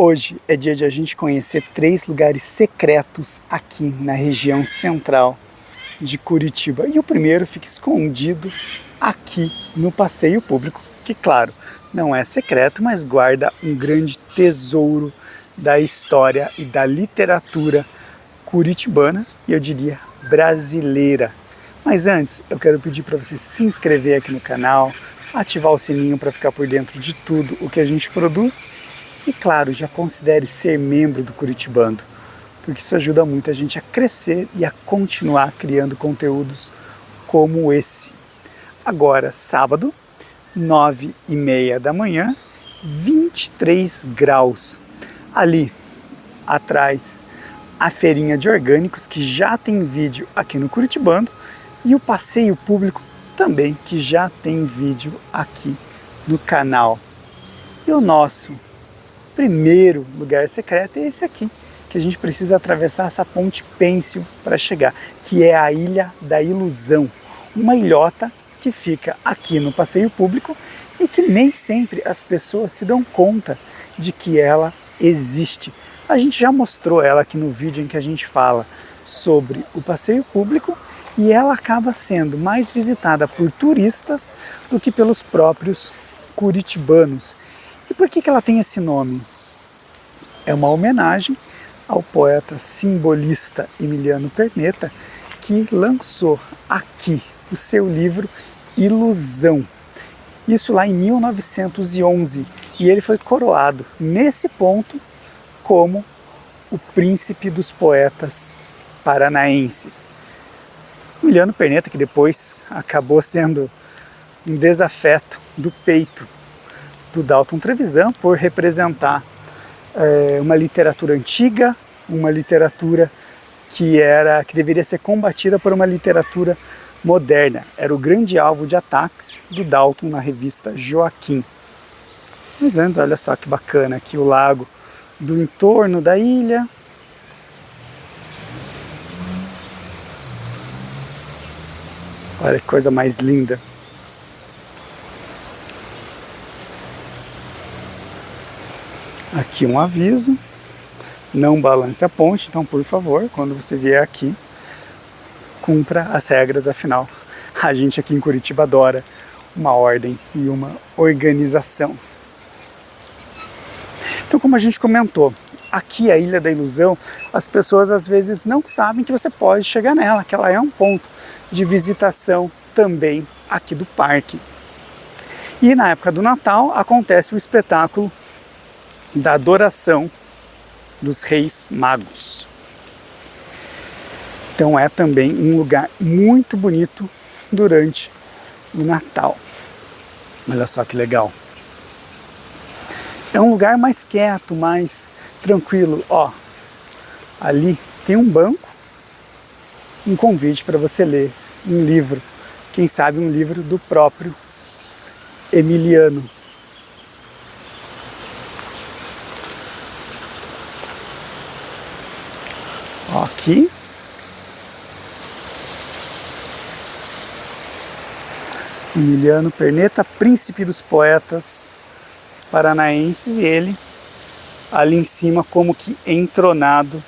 Hoje é dia de a gente conhecer 3 lugares secretos aqui na região central de Curitiba. E o primeiro fica escondido aqui no passeio público, que claro, não é secreto, mas guarda um grande tesouro da história e da literatura curitibana e eu diria brasileira. Mas antes eu quero pedir para você se inscrever aqui no canal, ativar o sininho para ficar por dentro de tudo o que a gente produz. E claro, já considere ser membro do Curitibando, porque isso ajuda muito a gente a crescer e a continuar criando conteúdos como esse. Agora, sábado, 9h30 da manhã, 23 graus. Ali atrás, a feirinha de orgânicos, que já tem vídeo aqui no Curitibando, e o passeio público também, que já tem vídeo aqui no canal. E o nosso primeiro lugar secreto é esse aqui, que a gente precisa atravessar essa ponte pêncil para chegar, que é a Ilha da Ilusão, uma ilhota que fica aqui no passeio público e que nem sempre as pessoas se dão conta de que ela existe. A gente já mostrou ela aqui no vídeo em que a gente fala sobre o passeio público e ela acaba sendo mais visitada por turistas do que pelos próprios curitibanos. E por que ela tem esse nome? É uma homenagem ao poeta simbolista Emiliano Perneta, que lançou aqui o seu livro Ilusão. Isso lá em 1911. E ele foi coroado nesse ponto como o príncipe dos poetas paranaenses. Emiliano Perneta, que depois acabou sendo um desafeto do peito do Dalton Trevisan por representar uma literatura antiga, uma literatura que deveria ser combatida por uma literatura moderna. Era o grande alvo de ataques do Dalton na revista Joaquim. Mas antes, olha só que bacana aqui o lago do entorno da ilha. Olha que coisa mais linda. Aqui um aviso, não balance a ponte, então por favor, quando você vier aqui, cumpra as regras, afinal, a gente aqui em Curitiba adora uma ordem e uma organização. Então, como a gente comentou, aqui a Ilha da Ilusão, as pessoas às vezes não sabem que você pode chegar nela, que ela é um ponto de visitação também aqui do parque. E na época do Natal acontece o espetáculo da adoração dos Reis Magos. Então é também um lugar muito bonito durante o Natal. Olha só que legal. É um lugar mais quieto, mais tranquilo. Ó, ali tem um banco, um convite para você ler um livro. Quem sabe um livro do próprio Emiliano. Aqui, Emiliano Perneta, príncipe dos poetas paranaenses, e ele ali em cima como que entronado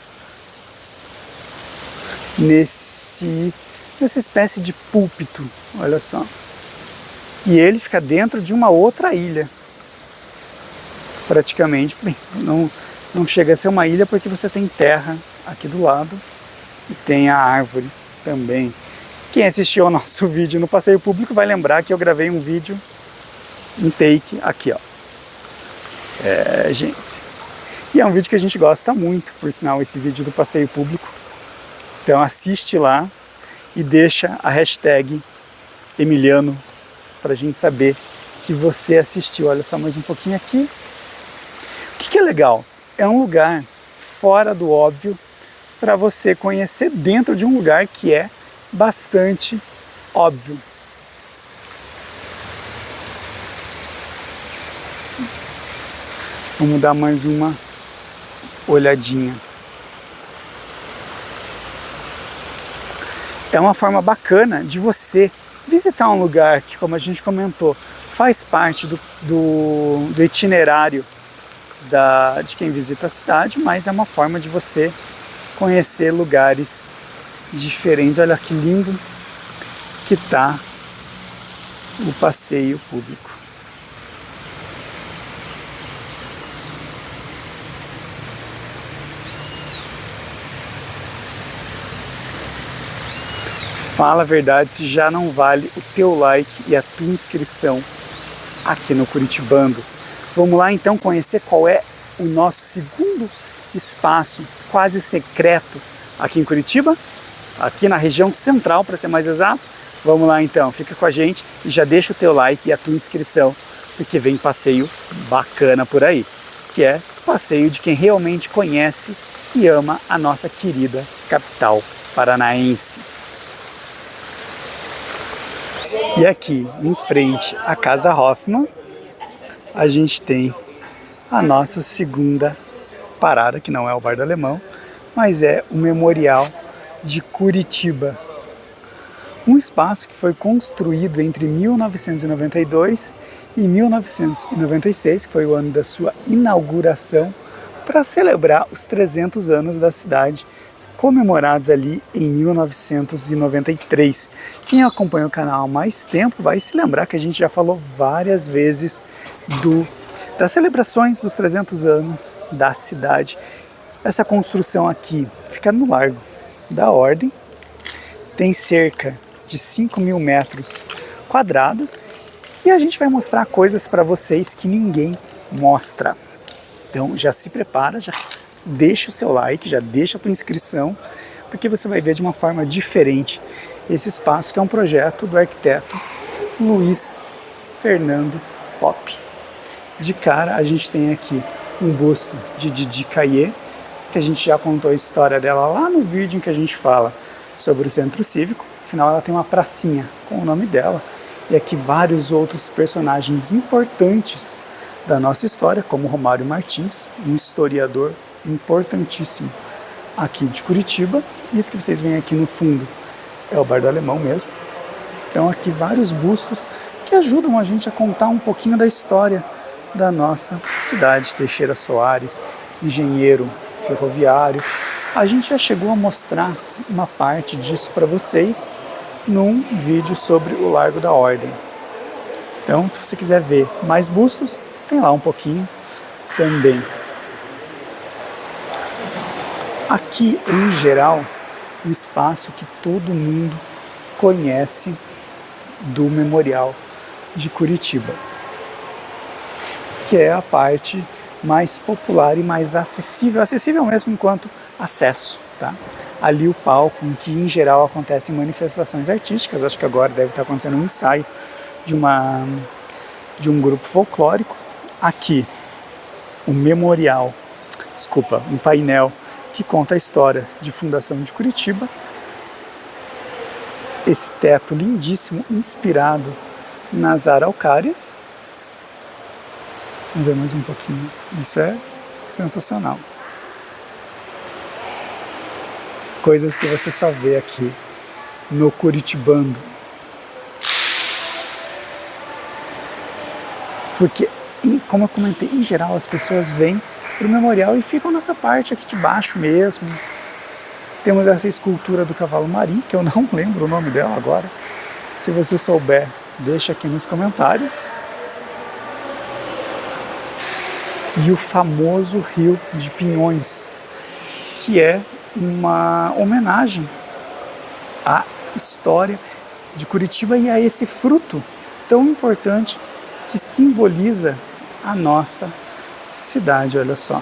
nessa espécie de púlpito, olha só. E ele fica dentro de uma outra ilha, praticamente. Bem, não chega a ser uma ilha porque você tem terra aqui do lado e tem a árvore também. Quem assistiu ao nosso vídeo no passeio público vai lembrar que eu gravei um vídeo, um take aqui, ó. Gente. E é um vídeo que a gente gosta muito, por sinal, esse vídeo do passeio público. Então assiste lá e deixa a hashtag Emiliano pra gente saber que você assistiu. Olha só mais um pouquinho aqui. O que é legal? É um lugar fora do óbvio para você conhecer dentro de um lugar que é bastante óbvio. Vamos dar mais uma olhadinha. É uma forma bacana de você visitar um lugar que, como a gente comentou, faz parte do itinerário de quem visita a cidade, mas é uma forma de você conhecer lugares diferentes. Olha que lindo que tá o passeio público. Fala a verdade se já não vale o teu like e a tua inscrição aqui no Curitibando. Vamos lá então conhecer qual é o nosso segundo espaço quase secreto aqui em Curitiba, aqui na região central, para ser mais exato. Vamos lá então, fica com a gente e já deixa o teu like e a tua inscrição, porque vem passeio bacana por aí, que é passeio de quem realmente conhece e ama a nossa querida capital paranaense. E aqui em frente à Casa Hoffmann, a gente tem a nossa segunda parada, que não é o Bar do Alemão, mas é o Memorial de Curitiba. Um espaço que foi construído entre 1992 e 1996, que foi o ano da sua inauguração, para celebrar os 300 anos da cidade, comemorados ali em 1993. Quem acompanha o canal há mais tempo vai se lembrar que a gente já falou várias vezes das celebrações dos 300 anos da cidade. Essa construção aqui fica no Largo da Ordem, tem cerca de 5.000 metros quadrados e a gente vai mostrar coisas para vocês que ninguém mostra. Então já se prepara, já deixa o seu like, já deixa a tua inscrição, porque você vai ver de uma forma diferente esse espaço, que é um projeto do arquiteto Luiz Fernando Popp. De cara a gente tem aqui um busto de Didi Caillé, que a gente já contou a história dela lá no vídeo em que a gente fala sobre o Centro Cívico. Afinal ela tem uma pracinha com o nome dela, e aqui vários outros personagens importantes da nossa história, como Romário Martins, um historiador importantíssimo aqui de Curitiba. Isso que vocês veem aqui no fundo é o Bar do Alemão mesmo. Então aqui vários bustos que ajudam a gente a contar um pouquinho da história da nossa cidade. Teixeira Soares, engenheiro ferroviário. A gente já chegou a mostrar uma parte disso para vocês num vídeo sobre o Largo da Ordem. Então, se você quiser ver mais bustos, tem lá um pouquinho também. Aqui, em geral, o espaço que todo mundo conhece do Memorial de Curitiba, que é a parte mais popular e mais acessível mesmo enquanto acesso, tá? Ali o palco em que, em geral, acontecem manifestações artísticas. Acho que agora deve estar acontecendo um ensaio de um grupo folclórico. Aqui, um painel que conta a história de fundação de Curitiba. Esse teto lindíssimo, inspirado nas araucárias. Vamos ver mais um pouquinho. Isso é sensacional. Coisas que você só vê aqui no Curitibando. Porque, como eu comentei, em geral as pessoas vêm para o memorial e ficam nessa parte aqui de baixo mesmo. Temos essa escultura do cavalo Mari, que eu não lembro o nome dela agora. Se você souber, deixa aqui nos comentários. E o famoso Rio de Pinhões, que é uma homenagem à história de Curitiba e a esse fruto tão importante que simboliza a nossa cidade. Olha só.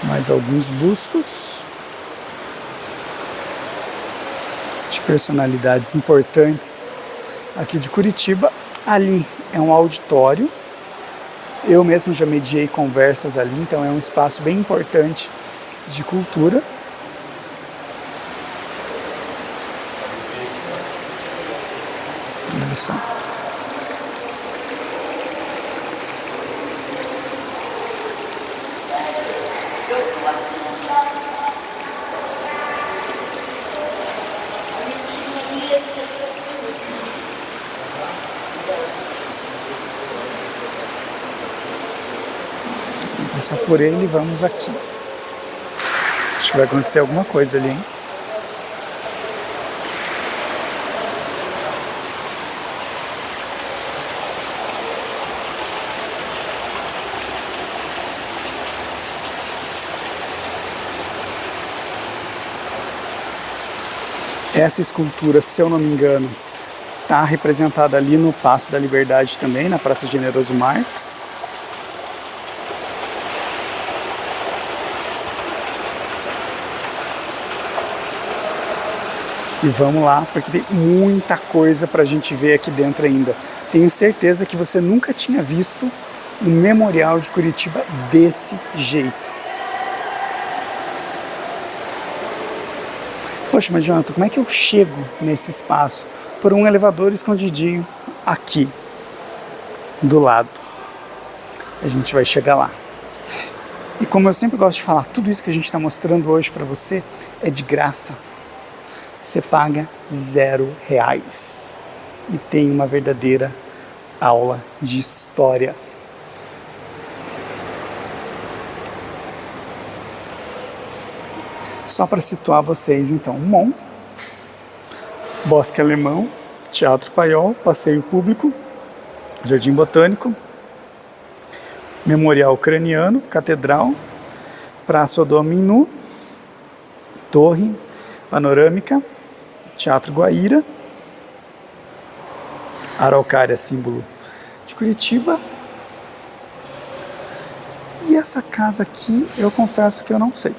Mais alguns bustos de personalidades importantes aqui de Curitiba. Ali é um auditório. Eu mesmo já mediei conversas ali, então é um espaço bem importante de cultura. Olha só. passar por ele e vamos aqui. Acho que vai acontecer alguma coisa ali, hein? Essa escultura, se eu não me engano, está representada ali no Paço da Liberdade também, na Praça Generoso Marques. E vamos lá, porque tem muita coisa para a gente ver aqui dentro ainda. Tenho certeza que você nunca tinha visto um memorial de Curitiba desse jeito. Poxa, mas Jonathan, como é que eu chego nesse espaço? Por um elevador escondidinho aqui, do lado. A gente vai chegar lá. E como eu sempre gosto de falar, tudo isso que a gente está mostrando hoje para você é de graça. Você paga R$0 e tem uma verdadeira aula de história. Só para situar vocês, então, MON, Bosque Alemão, Teatro Paiol, Passeio Público, Jardim Botânico, Memorial Ucraniano, Catedral, Praça Odominu, Torre Panorâmica, Teatro Guaíra, Araucária, símbolo de Curitiba. E essa casa aqui, eu confesso que eu não sei.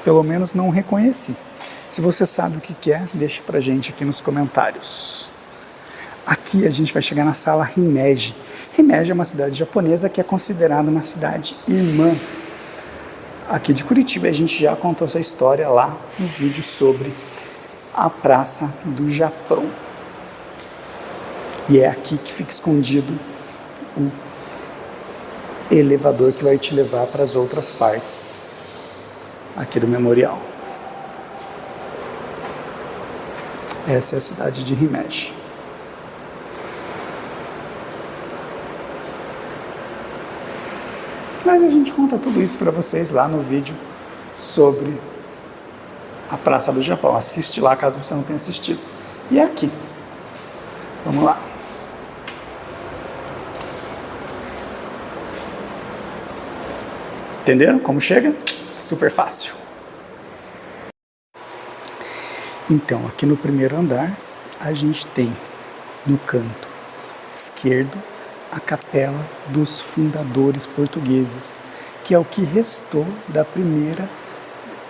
Pelo menos não reconheci. Se você sabe o que é, deixa pra gente aqui nos comentários. Aqui a gente vai chegar na sala Himeji. Himeji é uma cidade japonesa que é considerada uma cidade irmã aqui de Curitiba. A gente já contou essa história lá no vídeo sobre a Praça do Japão. E é aqui que fica escondido o elevador que vai te levar para as outras partes aqui do memorial. Essa é a cidade de Himeji. Mas a gente conta tudo isso para vocês lá no vídeo sobre a Praça do Japão. Assiste lá caso você não tenha assistido. E é aqui. Vamos lá. Entenderam como chega? Super fácil. Então, aqui no primeiro andar, a gente tem no canto esquerdo a Capela dos Fundadores Portugueses, que é o que restou da primeira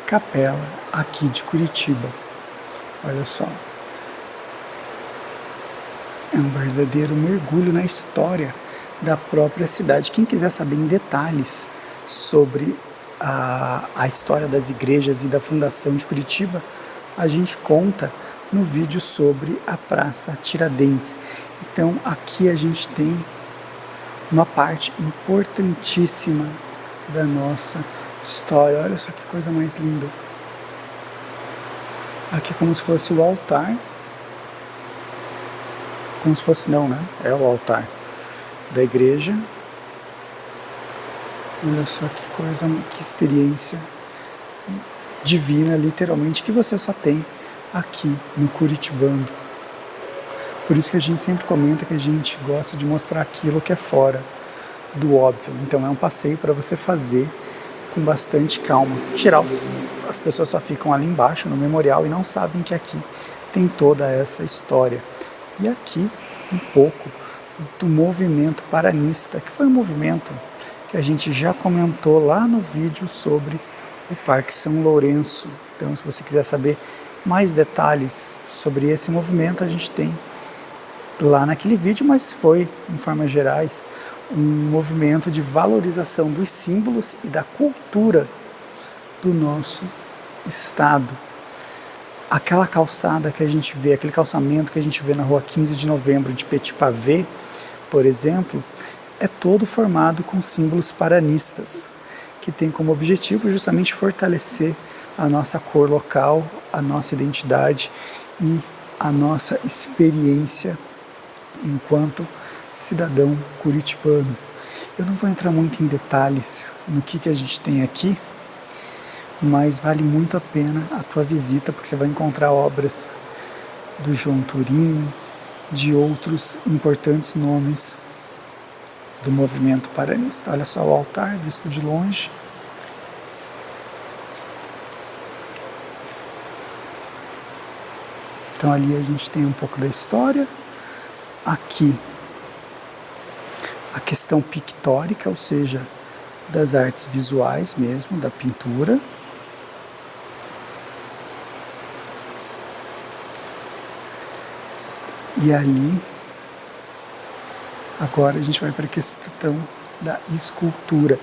capela aqui de Curitiba. Olha só. É um verdadeiro mergulho na história da própria cidade. Quem quiser saber em detalhes sobre a história das igrejas e da fundação de Curitiba, a gente conta no vídeo sobre a Praça Tiradentes. Então aqui a gente tem uma parte importantíssima da nossa história. Olha só que coisa mais linda. Aqui é como se fosse o altar. Como se fosse não, né? É o altar da igreja. Olha só que coisa, que experiência divina, literalmente, que você só tem aqui no Curitibando. Por isso que a gente sempre comenta que a gente gosta de mostrar aquilo que é fora do óbvio. Então é um passeio para você fazer com bastante calma. Em geral, as pessoas só ficam ali embaixo no memorial e não sabem que aqui tem toda essa história. E aqui um pouco do movimento paranista, que foi um movimento que a gente já comentou lá no vídeo sobre o Parque São Lourenço. Então, se você quiser saber mais detalhes sobre esse movimento, a gente tem lá naquele vídeo, mas foi, em formas gerais, um movimento de valorização dos símbolos e da cultura do nosso estado. Aquela calçada que a gente vê, aquele calçamento que a gente vê na rua 15 de novembro de Petit Pavé, por exemplo, é todo formado com símbolos paranistas, que tem como objetivo justamente fortalecer a nossa cor local, a nossa identidade e a nossa experiência enquanto cidadão curitibano. Eu não vou entrar muito em detalhes no que a gente tem aqui, mas vale muito a pena a tua visita, porque você vai encontrar obras do João Turim, de outros importantes nomes do movimento paranista. Olha só o altar visto de longe. Então ali a gente tem um pouco da história. Aqui a questão pictórica, ou seja, das artes visuais mesmo, da pintura. E ali, agora a gente vai para a questão da escultura.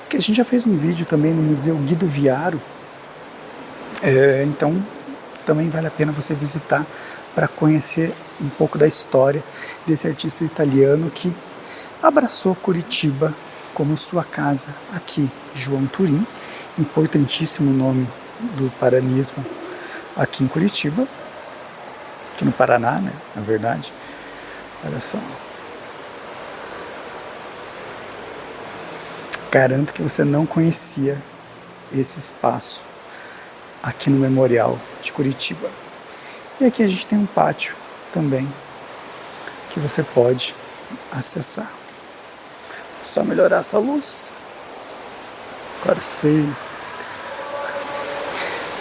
Que a gente já fez um vídeo também no Museu Guido Viaro, então também vale a pena você visitar para conhecer um pouco da história desse artista italiano que abraçou Curitiba como sua casa aqui, João Turim, importantíssimo nome do paranismo aqui em Curitiba, aqui no Paraná, né, na verdade. Olha só. Garanto que você não conhecia esse espaço aqui no Memorial de Curitiba. E aqui a gente tem um pátio também que você pode acessar. Só melhorar essa luz. Agora sim.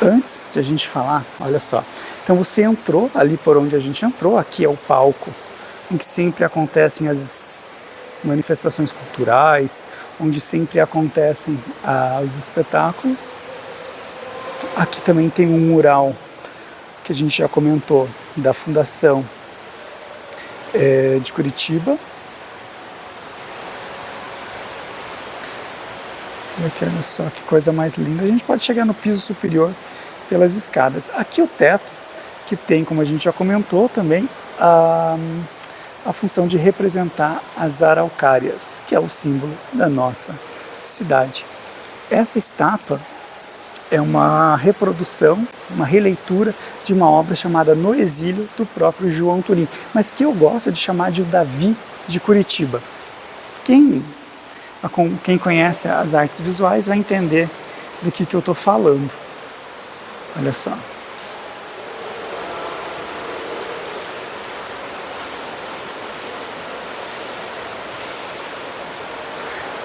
Antes de a gente falar, olha só. Então você entrou ali por onde a gente entrou, aqui é o palco em que sempre acontecem as manifestações culturais, onde sempre acontecem os espetáculos. Aqui também tem um mural que a gente já comentou, da Fundação de Curitiba. E aqui, olha só que coisa mais linda. A gente pode chegar no piso superior pelas escadas. Aqui o teto, que tem, como a gente já comentou também, a função de representar as araucárias, que é o símbolo da nossa cidade. Essa estátua é uma reprodução, uma releitura de uma obra chamada No Exílio, do próprio João Turim, mas que eu gosto de chamar de o Davi de Curitiba. Quem conhece as artes visuais vai entender do que eu estou falando. Olha só.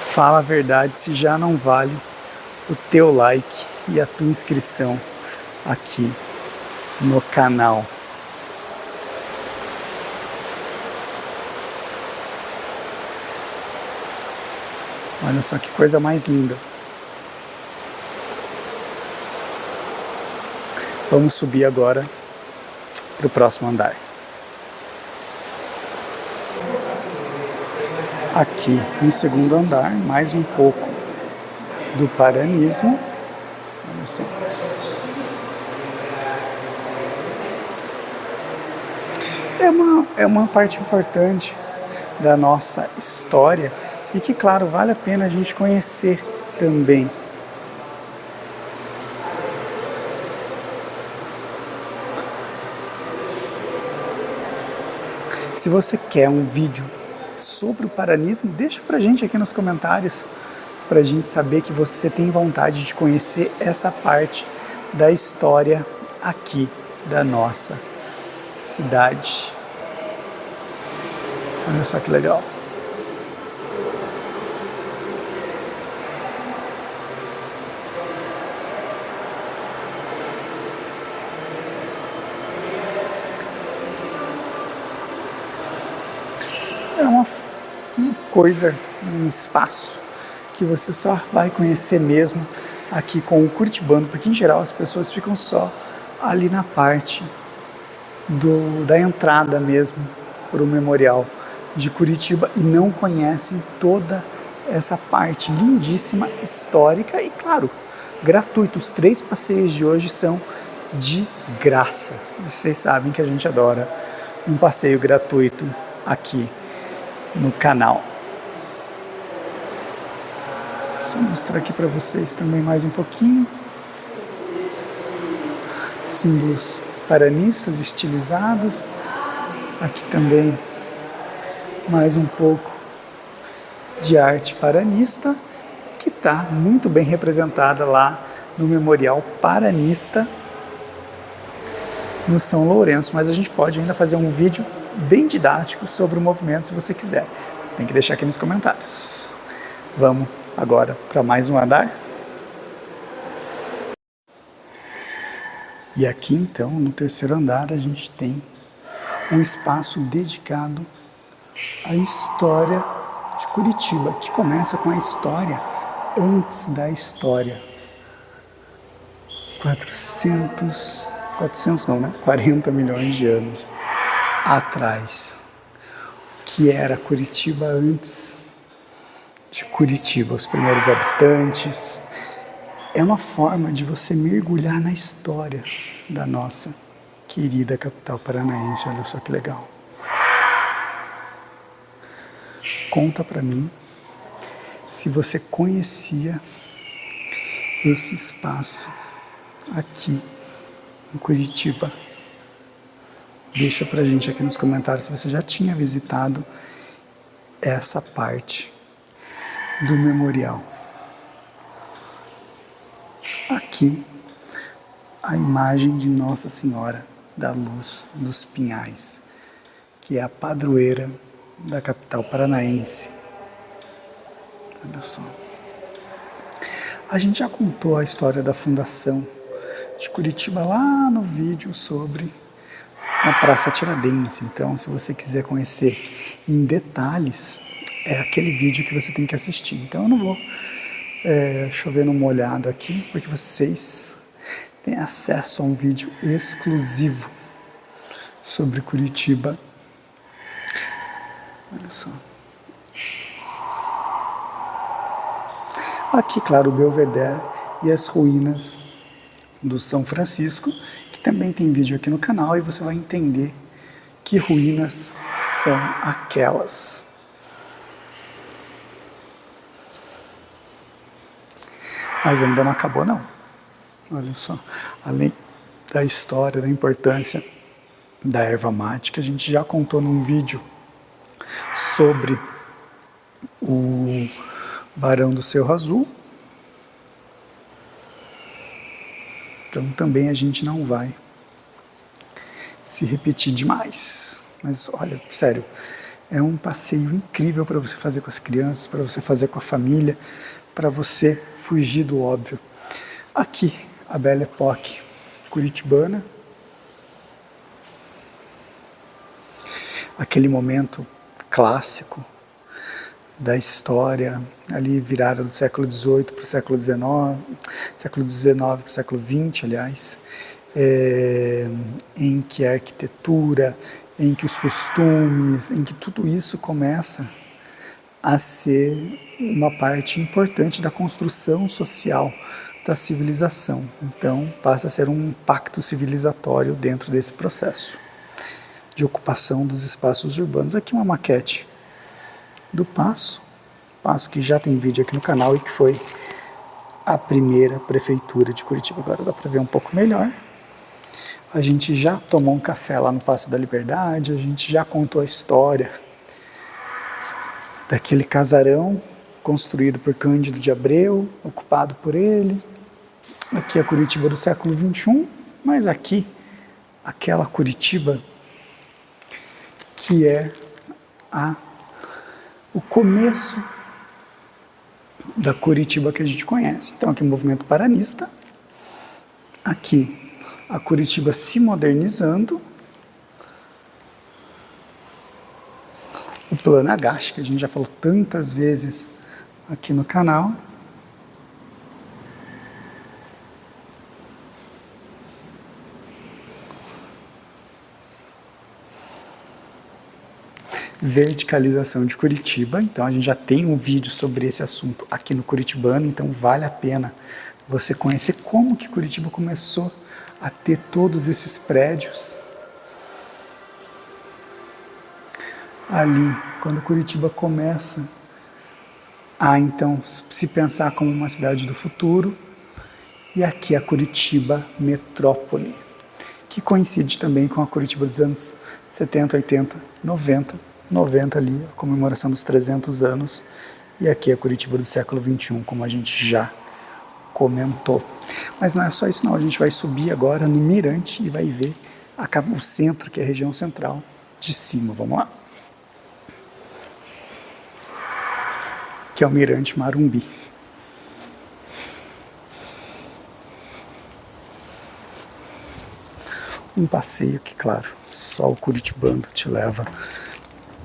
Fala a verdade se já não vale o teu like e a tua inscrição aqui no canal. Olha só que coisa mais linda. Vamos subir agora para o próximo andar. Aqui no segundo andar, mais um pouco do paranismo. Olha só. É uma parte importante da nossa história e que, claro, vale a pena a gente conhecer também. Se você quer um vídeo sobre o paranismo, deixa pra gente aqui nos comentários, pra gente saber que você tem vontade de conhecer essa parte da história aqui da nossa cidade. Olha só que legal. É uma coisa, um espaço que você só vai conhecer mesmo aqui com o curitibano, porque em geral as pessoas ficam só ali na parte da entrada mesmo para o Memorial de Curitiba e não conhecem toda essa parte lindíssima, histórica e, claro, gratuito. Os 3 passeios de hoje são de graça. Vocês sabem que a gente adora um passeio gratuito aqui no canal. Vou mostrar aqui para vocês também mais um pouquinho. Símbolos paranistas estilizados. Aqui também mais um pouco de arte paranista, que está muito bem representada lá no Memorial Paranista no São Lourenço, mas a gente pode ainda fazer um vídeo bem didático sobre o movimento se você quiser. Tem que deixar aqui nos comentários. Vamos agora para mais um andar. E aqui então, no terceiro andar, a gente tem um espaço dedicado à história de Curitiba, que começa com a história antes da história. 40 milhões de anos atrás. Que era Curitiba antes de Curitiba, os primeiros habitantes. É uma forma de você mergulhar na história da nossa querida capital paranaense. Olha só que legal. Conta pra mim se você conhecia esse espaço aqui em Curitiba. Deixa pra gente aqui nos comentários se você já tinha visitado essa parte do memorial. Aqui a imagem de Nossa Senhora da Luz dos Pinhais, que é a padroeira da capital paranaense. Olha só. A gente já contou a história da fundação de Curitiba lá no vídeo sobre a Praça Tiradentes. Então, se você quiser conhecer em detalhes, é aquele vídeo que você tem que assistir. Então, eu não vou chover no molhado aqui, porque vocês têm acesso a um vídeo exclusivo sobre Curitiba. Olha só. Aqui, claro, o Belvedere e as ruínas do São Francisco, que também tem vídeo aqui no canal, e você vai entender que ruínas são aquelas. Mas ainda não acabou, não. Olha só, além da história, da importância da erva mate, que a gente já contou num vídeo sobre o Barão do Cerro Azul. Então também a gente não vai se repetir demais. Mas olha, sério, é um passeio incrível para você fazer com as crianças, para você fazer com a família, para você fugir do óbvio. Aqui, a Belle Époque curitibana. Aquele momento clássico da história, ali virada do século XVIII para o século XIX, século XIX para o século XX, aliás, em que a arquitetura, em que os costumes, em que tudo isso começa a ser uma parte importante da construção social da civilização. Então, passa a ser um pacto civilizatório dentro desse processo de ocupação dos espaços urbanos. Aqui uma maquete do Paço que já tem vídeo aqui no canal e que foi a primeira prefeitura de Curitiba. Agora dá para ver um pouco melhor. A gente já tomou um café lá no Paço da Liberdade, a gente já contou a história daquele casarão construído por Cândido de Abreu, ocupado por ele. Aqui é a Curitiba do século XXI, mas aqui, aquela Curitiba que é o começo da Curitiba que a gente conhece. Então aqui o movimento paranista, aqui a Curitiba se modernizando, o plano Agache, que a gente já falou tantas vezes aqui no canal. Verticalização de Curitiba. Então a gente já tem um vídeo sobre esse assunto aqui no Curitibano, então vale a pena você conhecer como que Curitiba começou a ter todos esses prédios. Ali, quando Curitiba começa a então se pensar como uma cidade do futuro, e aqui a Curitiba metrópole. que coincide também com a Curitiba dos anos 70, 80, 90, 90 ali, a comemoração dos 300 anos, e aqui a Curitiba do século XXI, como a gente já comentou. Mas não é só isso não, a gente vai subir agora no Mirante e vai ver o centro, que é a região central, de cima. Vamos lá? Que é o Mirante Marumbi. Um passeio que, claro, só o curitibano te leva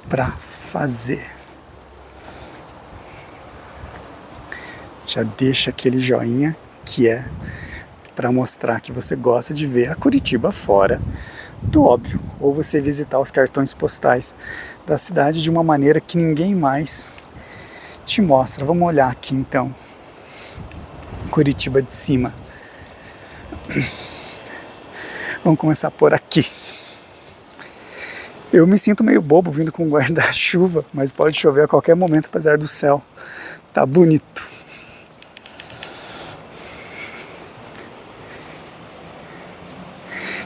para fazer. Já deixa aquele joinha que é para mostrar que você gosta de ver a Curitiba fora do óbvio, ou você visitar os cartões postais da cidade de uma maneira que ninguém mais te mostra. Vamos olhar aqui então, Curitiba de cima. Vamos começar por aqui. Eu me sinto meio bobo vindo com guarda-chuva, mas pode chover a qualquer momento, apesar do céu tá bonito.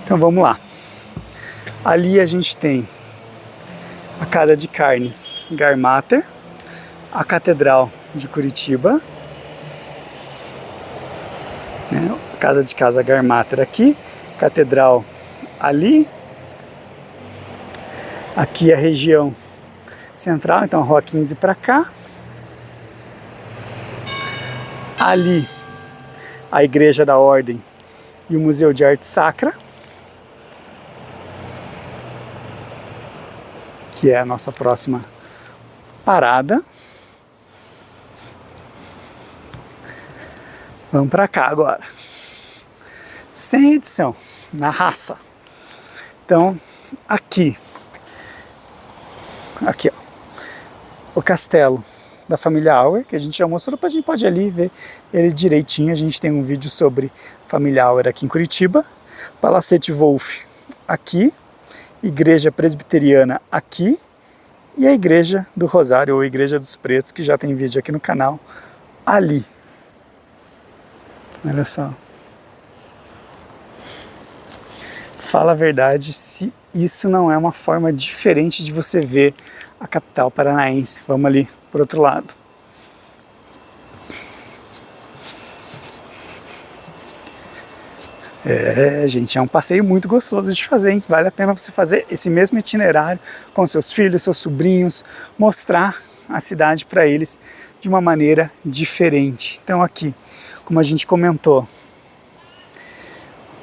Então vamos lá. Ali a gente tem a Casa de Carnes Garmater, a Catedral de Curitiba, né? Casa de Casa Garmater aqui, Catedral ali, aqui a região central, então a Rua 15 para cá, ali a Igreja da Ordem e o Museu de Arte Sacra, que é a nossa próxima parada. Vamos para cá agora, sem edição, na raça. Então, aqui ó, o castelo da família Auer, que a gente já mostrou, depois a gente pode ir ali ver ele direitinho. A gente tem um vídeo sobre família Auer aqui em Curitiba. Palacete Wolff aqui, Igreja Presbiteriana aqui, e a Igreja do Rosário, ou Igreja dos Pretos, que já tem vídeo aqui no canal, ali. Olha só. Fala a verdade se isso não é uma forma diferente de você ver a capital paranaense. Vamos ali, por outro lado. Gente, é um passeio muito gostoso de fazer, hein? Vale a pena você fazer esse mesmo itinerário com seus filhos, seus sobrinhos, mostrar a cidade para eles de uma maneira diferente. Então aqui, como a gente comentou,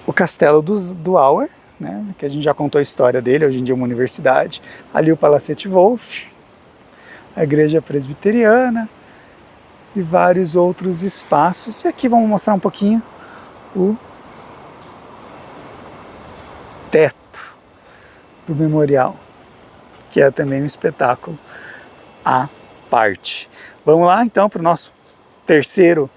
o castelo do Auer, né, que a gente já contou a história dele, hoje em dia é uma universidade. Ali o Palacete Wolff, a Igreja Presbiteriana e vários outros espaços. E aqui vamos mostrar um pouquinho o teto do memorial, que é também um espetáculo à parte. Vamos lá então para o nosso terceiro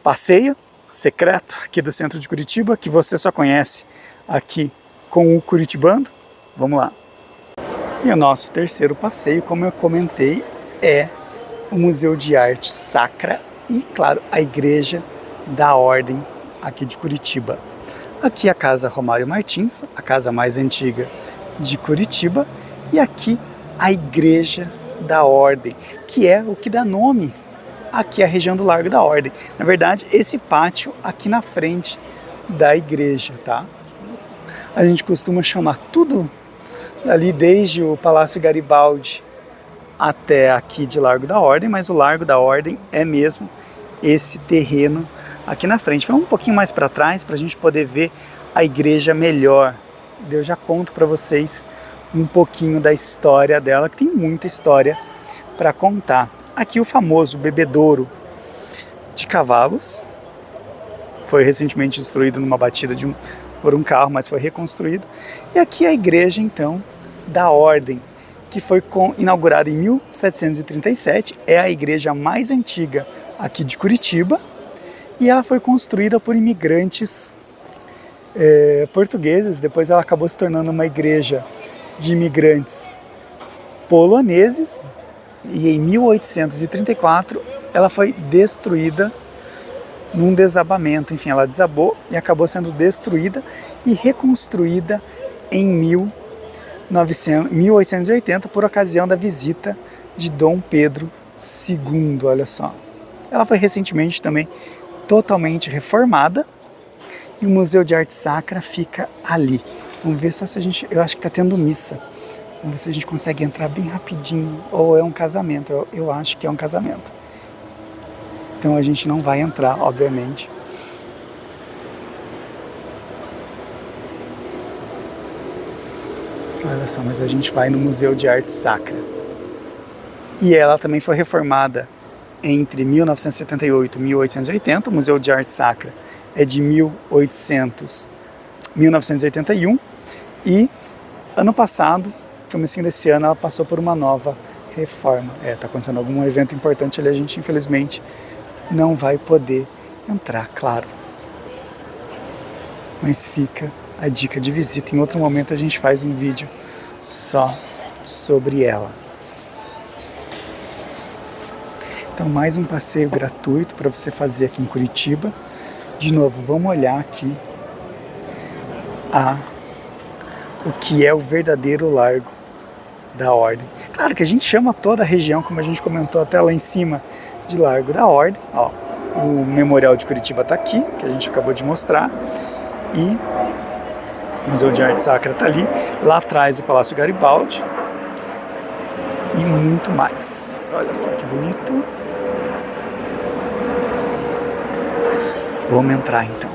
passeio secreto aqui do centro de Curitiba, que você só conhece aqui com o Curitibano. Vamos lá. E o nosso terceiro passeio, como eu comentei, é o Museu de Arte Sacra e, claro, a Igreja da Ordem aqui de Curitiba. Aqui a Casa Romário Martins, a casa mais antiga de Curitiba, e aqui a Igreja da Ordem, que é o que dá nome aqui à região do Largo da Ordem. Na verdade, esse pátio aqui na frente da igreja, tá? A gente costuma chamar tudo ali, desde o Palácio Garibaldi até aqui de Largo da Ordem, mas o Largo da Ordem é mesmo esse terreno aqui na frente. Vamos um pouquinho mais para trás para a gente poder ver a igreja melhor. Eu já conto para vocês um pouquinho da história dela, que tem muita história para contar. Aqui o famoso bebedouro de cavalos, foi recentemente destruído numa batida por um carro, mas foi reconstruído. E aqui a igreja, então, da Ordem, que foi inaugurada em 1737, é a igreja mais antiga aqui de Curitiba, e ela foi construída por imigrantes portugueses. Depois ela acabou se tornando uma igreja de imigrantes poloneses, e em 1834 ela foi destruída num desabamento. Enfim, ela desabou e acabou sendo destruída e reconstruída em 1880 por ocasião da visita de Dom Pedro II, olha só. Ela foi recentemente também totalmente reformada e o Museu de Arte Sacra fica ali. Vamos ver só se a gente... Eu acho que está tendo missa. Vamos ver se a gente consegue entrar bem rapidinho. Ou é um casamento. Eu acho que é um casamento. Então a gente não vai entrar, obviamente. Olha só, mas a gente vai no Museu de Arte Sacra. E ela também foi reformada entre 1978 e 1880. O Museu de Arte Sacra é de 1981. E ano passado, comecinho desse ano, ela passou por uma nova reforma. Tá acontecendo algum evento importante ali, a gente infelizmente não vai poder entrar, claro. Mas fica a dica de visita. Em outro momento a gente faz um vídeo só sobre ela. Então, mais um passeio gratuito para você fazer aqui em Curitiba. De novo, vamos olhar aqui o que é o verdadeiro Largo da Ordem. Claro que a gente chama toda a região, como a gente comentou até lá em cima, de Largo da Ordem. Ó, o Memorial de Curitiba está aqui, que a gente acabou de mostrar. E o Museu de Arte Sacra está ali. Lá atrás o Palácio Garibaldi. E muito mais. Olha só que bonito. Vamos entrar então.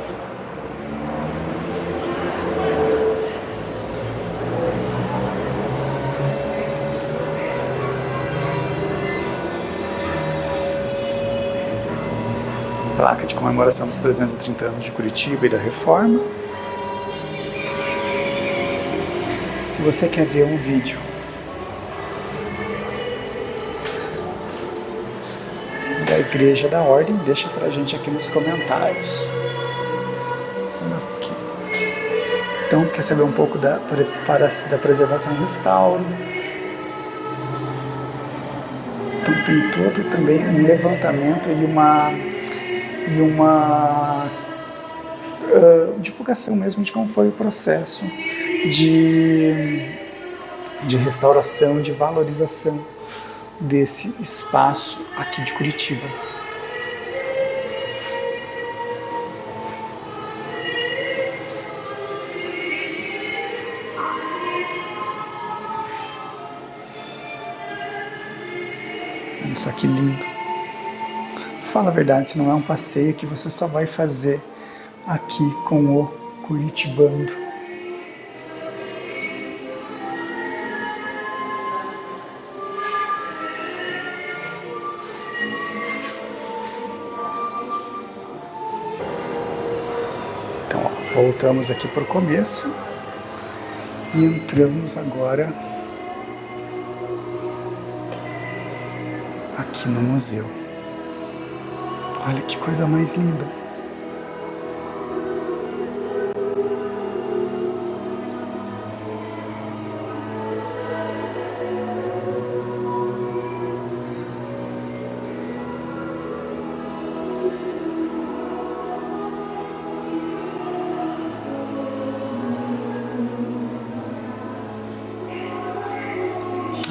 Placa de comemoração dos 330 anos de Curitiba e da Reforma. Se você quer ver um vídeo da Igreja da Ordem, deixa pra gente aqui nos comentários. Aqui. Então, quer saber um pouco da preservação e restauro? Então tem todo também um levantamento e uma divulgação mesmo de como foi o processo de restauração, de valorização desse espaço aqui de Curitiba. Olha só que lindo. Fala a verdade, se não é um passeio que você só vai fazer aqui com o Curitibando. Então, ó, voltamos aqui para o começo e entramos agora aqui no museu. Olha que coisa mais linda.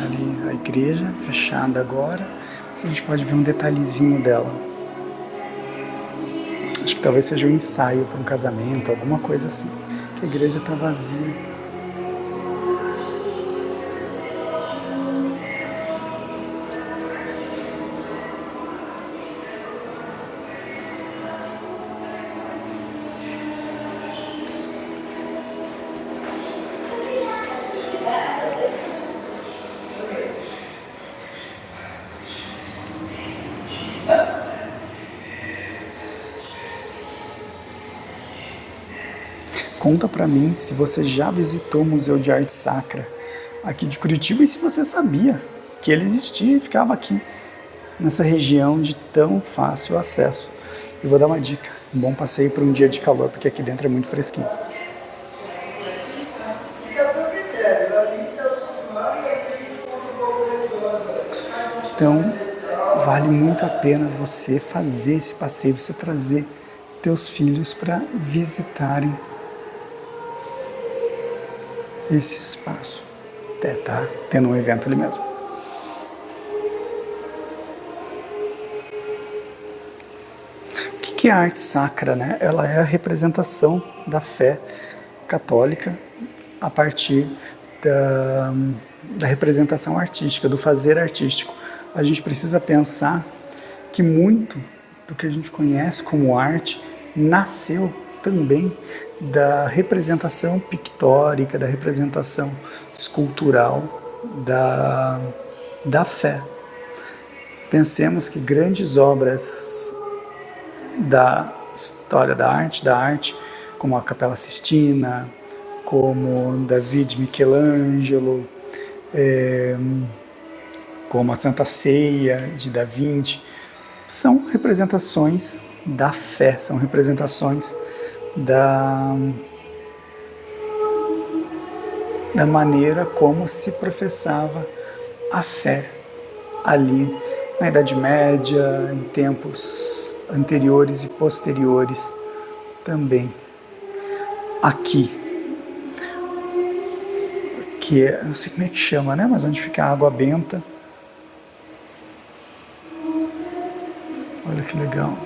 Ali a igreja fechada agora. A gente pode ver um detalhezinho dela. Acho que talvez seja um ensaio para um casamento, alguma coisa assim. A igreja está vazia. Conta pra mim se você já visitou o Museu de Arte Sacra aqui de Curitiba e se você sabia que ele existia e ficava aqui, nessa região de tão fácil acesso. Eu vou dar uma dica, um bom passeio para um dia de calor, porque aqui dentro é muito fresquinho. Então, vale muito a pena você fazer esse passeio, você trazer teus filhos para visitarem esse espaço. Até tá tendo um evento ali mesmo. O que é a arte sacra, né? Ela é a representação da fé católica a partir da representação artística, do fazer artístico. A gente precisa pensar que muito do que a gente conhece como arte nasceu também da representação pictórica, da representação escultural da fé. Pensemos que grandes obras da história da arte, como a Capela Sistina, como David Michelangelo, como a Santa Ceia de Da Vinci, são representações da fé, são representações da maneira como se professava a fé ali na Idade Média, em tempos anteriores e posteriores também. Aqui, que é, não sei como é que chama, né? Mas onde fica a água benta. Olha que legal.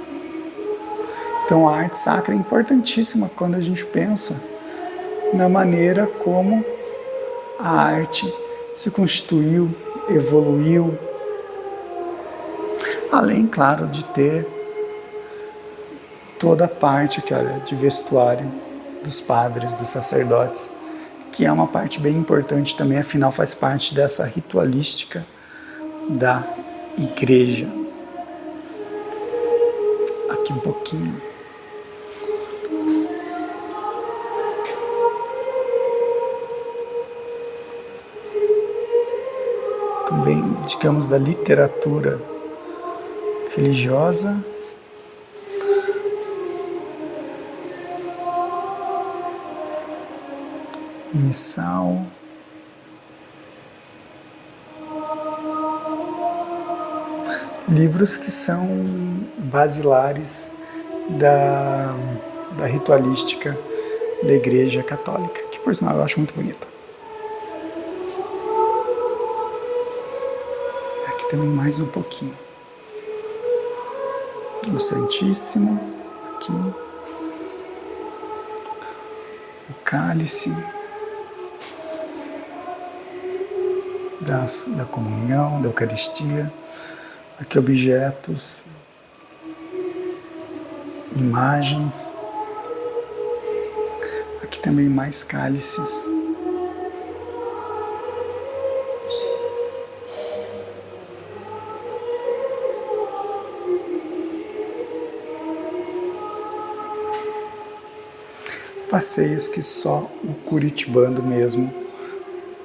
Então a arte sacra é importantíssima quando a gente pensa na maneira como a arte se constituiu, evoluiu, além, claro, de ter toda a parte aqui, olha, de vestuário dos padres, dos sacerdotes, que é uma parte bem importante também, afinal faz parte dessa ritualística da igreja. Aqui um pouquinho. Também, digamos, da literatura religiosa. Missal. Livros que são basilares da ritualística da Igreja Católica, que por sinal eu acho muito bonita. Aqui também mais um pouquinho. O Santíssimo, aqui. O cálice da comunhão, da Eucaristia. Aqui objetos, imagens. Aqui também mais cálices. Passeios que só o curitibano mesmo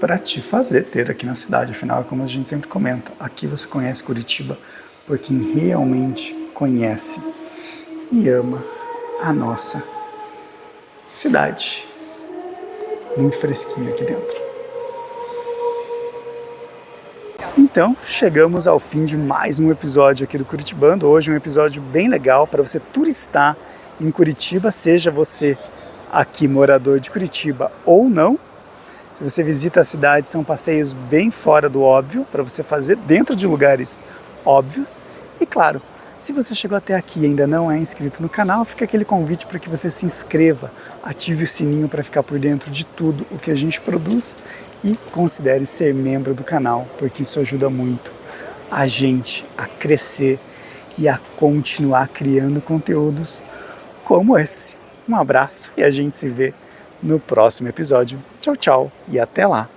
para te fazer ter aqui na cidade. Afinal, é como a gente sempre comenta, aqui você conhece Curitiba por quem realmente conhece e ama a nossa cidade. Muito fresquinho aqui dentro. Então, chegamos ao fim de mais um episódio aqui do Curitibando. Hoje um episódio bem legal para você turistar em Curitiba, seja você aqui morador de Curitiba ou não. Se você visita a cidade, são passeios bem fora do óbvio, para você fazer dentro de lugares óbvios. E claro, se você chegou até aqui e ainda não é inscrito no canal, fica aquele convite para que você se inscreva, ative o sininho para ficar por dentro de tudo o que a gente produz e considere ser membro do canal, porque isso ajuda muito a gente a crescer e a continuar criando conteúdos como esse. Um abraço e a gente se vê no próximo episódio. Tchau, tchau e até lá!